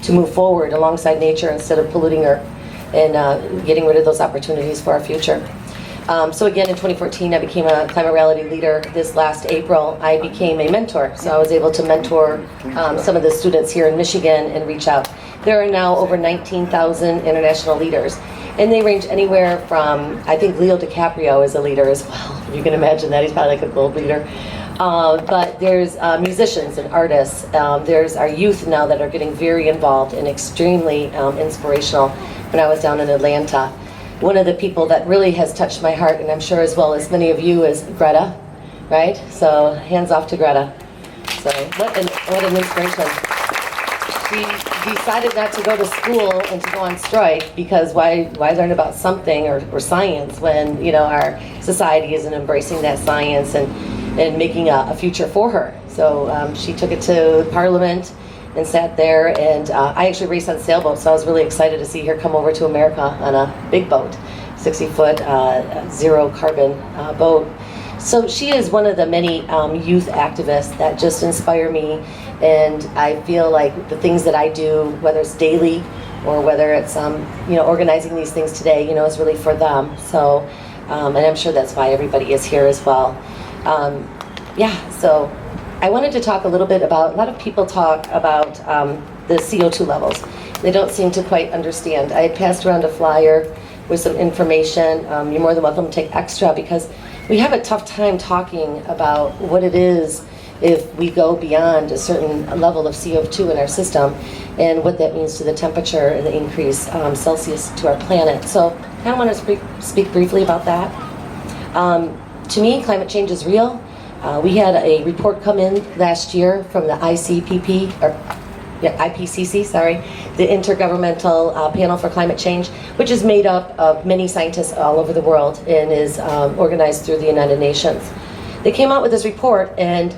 to move forward alongside nature instead of polluting her and getting rid of those opportunities for our future. So again, in 2014, I became a climate reality leader. This last April, I became a mentor. So I was able to mentor some of the students here in Michigan and reach out. There are now over 19,000 international leaders. And they range anywhere from, I think Leo DiCaprio is a leader as well. You can imagine that, he's probably like a gold leader. But there's musicians and artists. There's our youth now that are getting very involved and extremely inspirational. When I was down in Atlanta, one of the people that really has touched my heart, and I'm sure as well as many of you, is Greta, right? So hands off to Greta. So what an inspiration. She decided not to go to school and to go on strike because why learn about something or science when our society isn't embracing that science and making a future for her. So she took it to Parliament and sat there, and I actually raced on sailboats, so I was really excited to see her come over to America on a big boat, 60-foot zero carbon boat. So she is one of the many youth activists that just inspire me, and I feel like the things that I do, whether it's daily or whether it's organizing these things today, is really for them. So, and I'm sure that's why everybody is here as well. So I wanted to talk a little bit about, a lot of people talk about the CO2 levels. They don't seem to quite understand. I had passed around a flyer with some information. You're more than welcome to take extra because we have a tough time talking about what it is if we go beyond a certain level of CO2 in our system and what that means to the temperature and the increase Celsius to our planet. So I kind of want to speak briefly about that. To me, climate change is real. We had a report come in last year from the IPCC, the Intergovernmental Panel for Climate Change, which is made up of many scientists all over the world and is organized through the United Nations. They came out with this report, and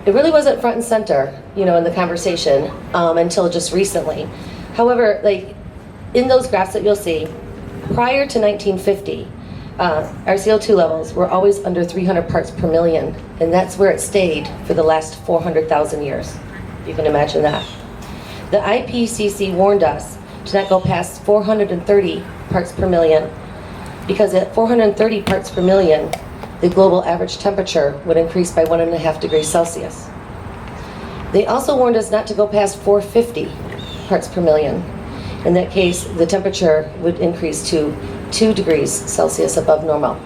it really wasn't front and center, in the conversation until just recently. However, in those graphs that you'll see, prior to 1950, our CO2 levels were always under 300 parts per million, and that's where it stayed for the last 400,000 years. You can imagine that. The IPCC warned us to not go past 430 parts per million, because at 430 parts per million, the global average temperature would increase by 1.5 degrees Celsius. They also warned us not to go past 450 parts per million. In that case, the temperature would increase to 2 degrees Celsius above normal.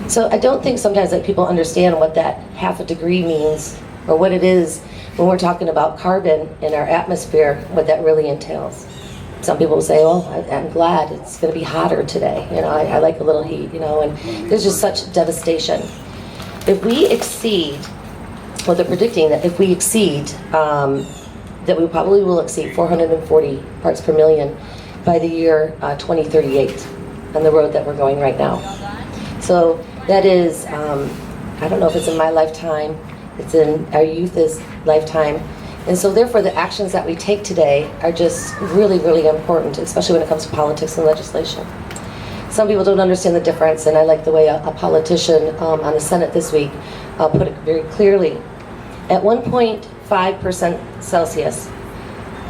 So I don't think sometimes that people understand what that half a degree means, or what it is when we're talking about carbon in our atmosphere, what that really entails. Some people will say, well, I'm glad it's going to be hotter today. I like a little heat, and there's just such devastation. If we exceed, well, they're predicting that if we exceed, that we probably will exceed 440 parts per million by the year 2038 on the road that we're going right now. So that is, I don't know if it's in my lifetime, it's in our youth's lifetime. And so therefore the actions that we take today are just really, really important, especially when it comes to politics and legislation. Some people don't understand the difference, and I like the way a politician on the Senate this week put it very clearly. At 1.5% Celsius,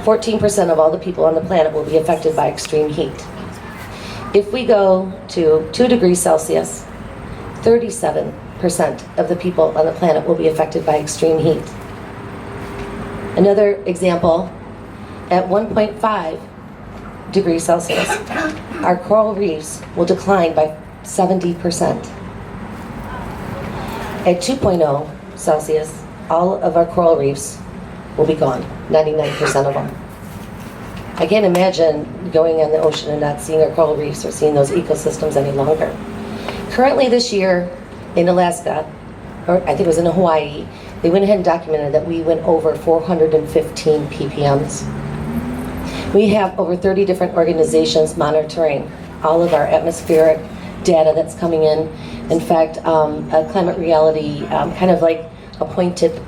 14% of all the people on the planet will be affected by extreme heat. If we go to 2 degrees Celsius, 37% of the people on the planet will be affected by extreme heat. Another example, at 1.5 degrees Celsius, our coral reefs will decline by 70%. At 2.0 Celsius, all of our coral reefs will be gone, 99% of them. I can't imagine going on the ocean and not seeing our coral reefs or seeing those ecosystems any longer. Currently this year in Alaska, or I think it was in Hawaii, they went ahead and documented that we went over 415 ppms. We have over 30 different organizations monitoring all of our atmospheric data that's coming in. In fact, a climate reality kind of like appointed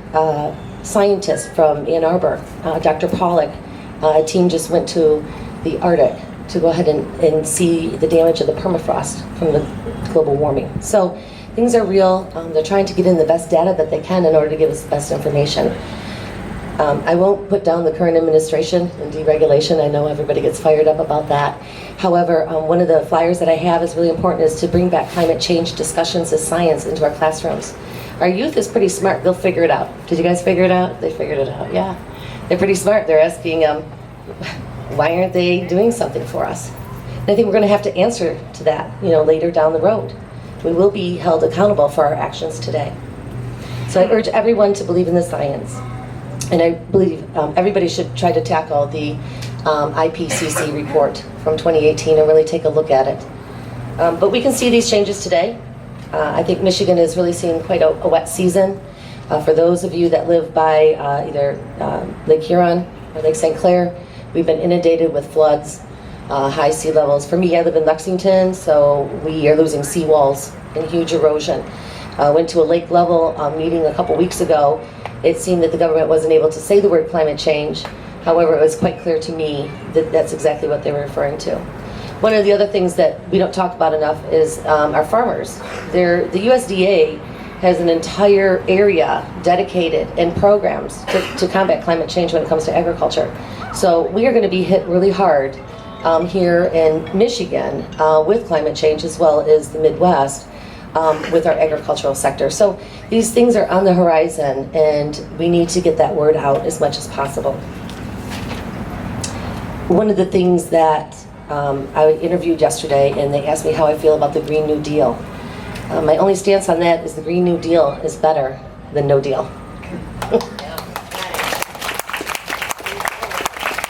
scientist from Ann Arbor, Dr. Pollack, a team just went to the Arctic to go ahead and see the damage of the permafrost from the global warming. So things are real. They're trying to get in the best data that they can in order to give us the best information. I won't put down the current administration and deregulation. I know everybody gets fired up about that. However, one of the flyers that I have is really important, is to bring back climate change discussions as science into our classrooms. Our youth is pretty smart. They'll figure it out. Did you guys figure it out? They figured it out, yeah. They're pretty smart. They're asking, why aren't they doing something for us? And I think we're going to have to answer to that, later down the road. We will be held accountable for our actions today. So I urge everyone to believe in the science. And I believe everybody should try to tackle the IPCC report from 2018 and really take a look at it. But we can see these changes today. I think Michigan is really seeing quite a wet season. For those of you that live by either Lake Huron or Lake St. Clair, we've been inundated with floods, high sea levels. For me, I live in Lexington, so we are losing seawalls and huge erosion. Went to a lake level meeting a couple weeks ago. It seemed that the government wasn't able to say the word climate change. However, it was quite clear to me that that's exactly what they were referring to. One of the other things that we don't talk about enough is our farmers. The USDA has an entire area dedicated and programs to combat climate change when it comes to agriculture. So we are going to be hit really hard here in Michigan with climate change, as well as the Midwest with our agricultural sector. So these things are on the horizon, and we need to get that word out as much as possible. One of the things that I interviewed yesterday, and they asked me how I feel about the Green New Deal. My only stance on that is the Green New Deal is better than no deal.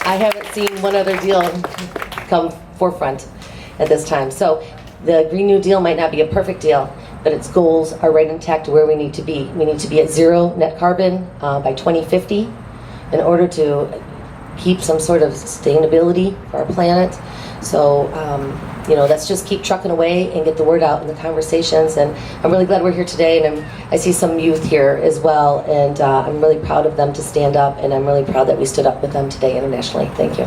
I haven't seen one other deal come forefront at this time. So the Green New Deal might not be a perfect deal, but its goals are right intact to where we need to be. We need to be at zero net carbon by 2050 in order to keep some sort of sustainability for our planet. So, let's just keep trucking away and get the word out in the conversations. And I'm really glad we're here today, and I see some youth here as well, and I'm really proud of them to stand up, and I'm really proud that we stood up with them today internationally. Thank you.